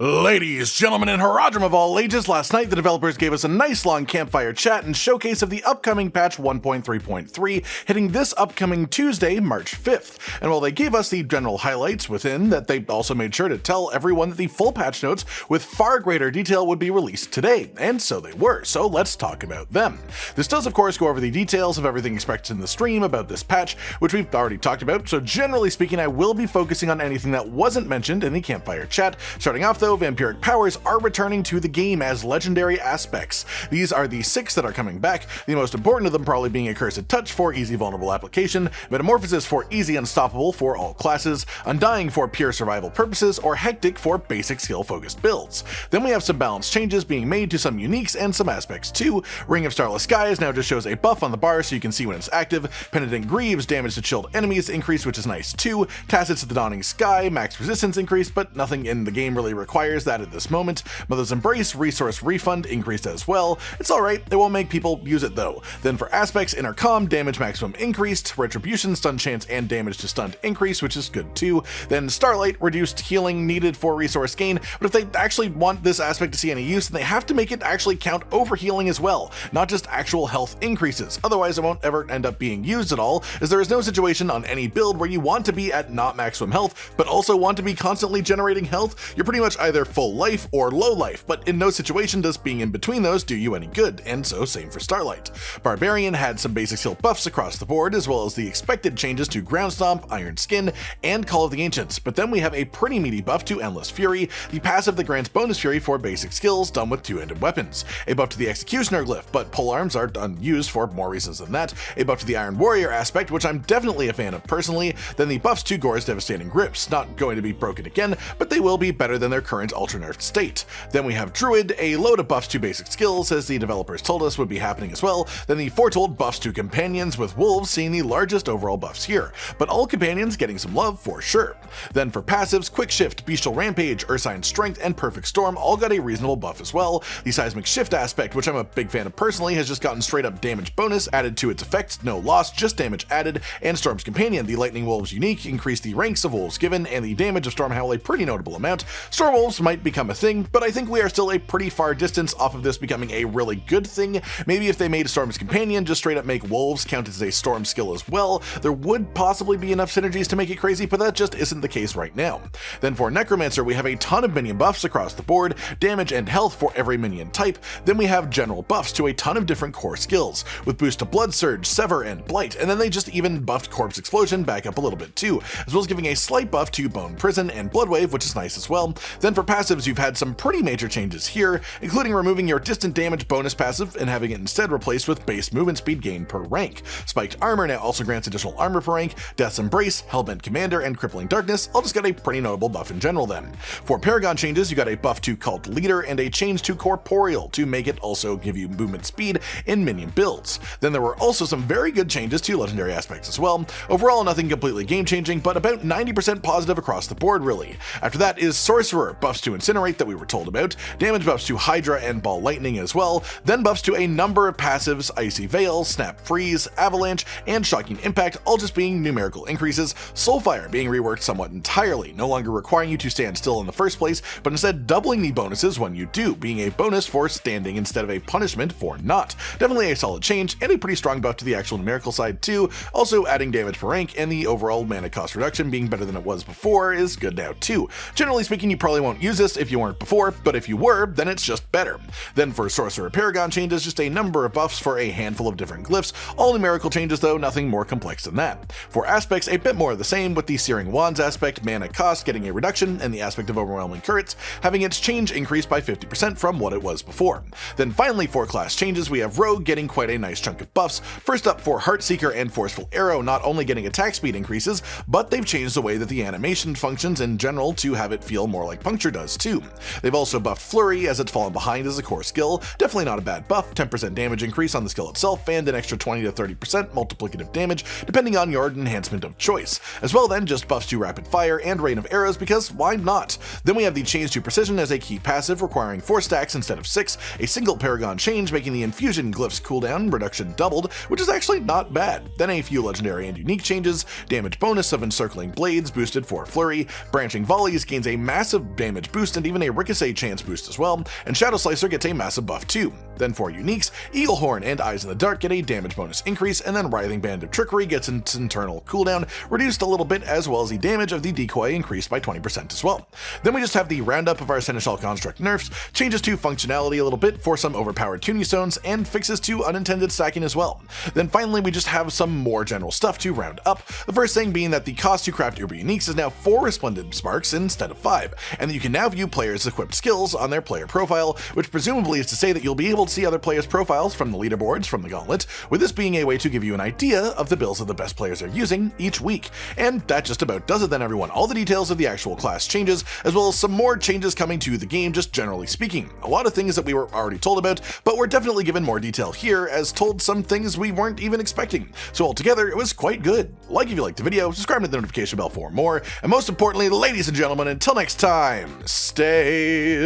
Ladies, gentlemen, and Haradrim of all ages, last night the developers gave us a nice long campfire chat and showcase of the upcoming patch 1.3.3 hitting this upcoming Tuesday, March 5th. And while they gave us the general highlights within that, they also made sure to tell everyone that the full patch notes with far greater detail would be released today, and so they were, so let's talk about them. This does of course go over the details of everything expected in the stream about this patch, which we've already talked about, so generally speaking I will be focusing on anything that wasn't mentioned in the campfire chat. Starting off though, Vampiric powers are returning to the game as legendary aspects. These are the 6 that are coming back, the most important of them probably being Accursed Touch for easy vulnerable application, Metamorphosis for easy unstoppable for all classes, Undying for pure survival purposes, or Hectic for basic skill focused builds. Then we have some balance changes being made to some uniques and some aspects too. Ring of Starless Skies now just shows a buff on the bar so you can see when it's active, Penitent Greaves damage to chilled enemies increased, which is nice too, Tacits of the Dawning Sky max resistance increased, but nothing in the game really requires that at this moment. Mother's Embrace resource refund increased as well. It's alright, they won't make people use it though. Then for aspects, Intercom damage maximum increased, Retribution stun chance and damage to stunned increase, which is good too. Then Starlight reduced healing needed for resource gain, but if they actually want this aspect to see any use, then they have to make it actually count over healing as well, not just actual health increases. Otherwise it won't ever end up being used at all, as there is no situation on any build where you want to be at not maximum health, but also want to be constantly generating health. You're pretty much either full life or low life, but in no situation does being in between those do you any good, and so same for Starlight. Barbarian had some basic skill buffs across the board, as well as the expected changes to Ground Stomp, Iron Skin, and Call of the Ancients, but then we have a pretty meaty buff to Endless Fury, the passive that grants bonus fury for basic skills done with two-handed weapons, a buff to the Executioner glyph, but polearms are unused for more reasons than that, a buff to the Iron Warrior aspect, which I'm definitely a fan of personally, then the buffs to Gore's Devastating Grips, not going to be broken again, but they will be better than their current ultra nerfed state. Then we have Druid, a load of buffs to basic skills, as the developers told us would be happening as well, then the foretold buffs to companions, with Wolves seeing the largest overall buffs here, but all companions getting some love for sure. Then for passives, Quick Shift, Bestial Rampage, Ursine Strength, and Perfect Storm all got a reasonable buff as well. The Seismic Shift aspect, which I'm a big fan of personally, has just gotten straight up damage bonus added to its effects, no loss, just damage added, and Storm's Companion, the Lightning Wolves unique, increased the ranks of wolves given, and the damage of Stormhowl a pretty notable amount. Storm Wolves might become a thing, but I think we are still a pretty far distance off of this becoming a really good thing. Maybe if they made Storm's Companion just straight up make wolves count as a storm skill as well, there would possibly be enough synergies to make it crazy, but that just isn't the case right now. Then for Necromancer, we have a ton of minion buffs across the board, damage and health for every minion type. Then we have general buffs to a ton of different core skills, with boost to Blood Surge, Sever, and Blight, and then they just even buffed Corpse Explosion back up a little bit too, as well as giving a slight buff to Bone Prison and Blood Wave, which is nice as well. Then for passives, you've had some pretty major changes here, including removing your distant damage bonus passive and having it instead replaced with base movement speed gain per rank. Spiked Armor now also grants additional armor per rank, Death's Embrace, Hellbent Commander, and Crippling Darkness all just got a pretty notable buff in general then. For Paragon changes, you got a buff to Cult Leader and a change to Corporeal to make it also give you movement speed in minion builds. Then there were also some very good changes to legendary aspects as well. Overall, nothing completely game-changing, but about 90% positive across the board really. After that is Sorcerer, buffs to Incinerate that we were told about, damage buffs to Hydra and Ball Lightning as well, then buffs to a number of passives, Icy Veil, Snap Freeze, Avalanche, and Shocking Impact, all just being numerical increases, Soulfire being reworked somewhat entirely, no longer requiring you to stand still in the first place, but instead doubling the bonuses when you do, being a bonus for standing instead of a punishment for not. Definitely a solid change, and a pretty strong buff to the actual numerical side too, also adding damage per rank, and the overall mana cost reduction being better than it was before is good now too. Generally speaking, you probably won't use this if you weren't before, but if you were, then it's just better. Then for Sorcerer Paragon changes, just a number of buffs for a handful of different glyphs, all numerical changes though, nothing more complex than that. For aspects, a bit more of the same, with the Searing Wands aspect, mana cost getting a reduction, and the aspect of Overwhelming Currents having its change increased by 50% from what it was before. Then finally for class changes, we have Rogue getting quite a nice chunk of buffs. First up for Heartseeker and Forceful Arrow not only getting attack speed increases, but they've changed the way that the animation functions in general to have it feel more like Puncture does too. They've also buffed Flurry as it's fallen behind as a core skill, definitely not a bad buff, 10% damage increase on the skill itself, and an extra 20 to 30% multiplicative damage depending on your enhancement of choice. As well then, just buffs to Rapid Fire and Rain of Arrows because why not? Then we have the Change to Precision as a key passive requiring 4 stacks instead of 6, a single Paragon change making the Infusion glyphs cooldown reduction doubled, which is actually not bad. Then a few legendary and unique changes, damage bonus of Encircling Blades boosted for Flurry, Branching Volleys gains a massive damage boost and even a ricochet chance boost as well, and Shadow Slicer gets a massive buff too. Then for uniques, Eaglehorn and Eyes in the Dark get a damage bonus increase, and then Writhing Band of Trickery gets its internal cooldown reduced a little bit, as well as the damage of the decoy increased by 20% as well. Then we just have the roundup of our Seneschal construct nerfs, changes to functionality a little bit for some overpowered tuning stones, and fixes to unintended stacking as well. Then finally we just have some more general stuff to round up, the first thing being that the cost to craft Uber Uniques is now 4 Resplendent Sparks instead of 5, and that you can now view players' equipped skills on their player profile, which presumably is to say that you'll be able to see other players' profiles from the leaderboards from the gauntlet, with this being a way to give you an idea of the builds that the best players are using each week. And that just about does it then, everyone. All the details of the actual class changes, as well as some more changes coming to the game just generally speaking. A lot of things that we were already told about, but we're definitely given more detail here, as told some things we weren't even expecting. So altogether, it was quite good. Like if you liked the video, subscribe to the notification bell for more, and most importantly, ladies and gentlemen, until next time, stay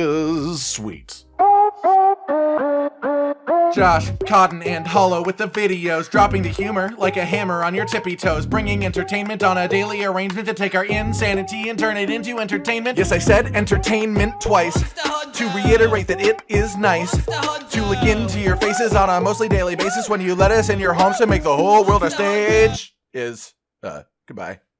sweet. Josh, Cotton, and Hollow with the videos, dropping the humor like a hammer on your tippy toes, bringing entertainment on a daily arrangement to take our insanity and turn it into entertainment. Yes, I said entertainment twice, to reiterate that it is nice to look into your faces on a mostly daily basis when you let us in your homes to make the whole world our stage. Goodbye.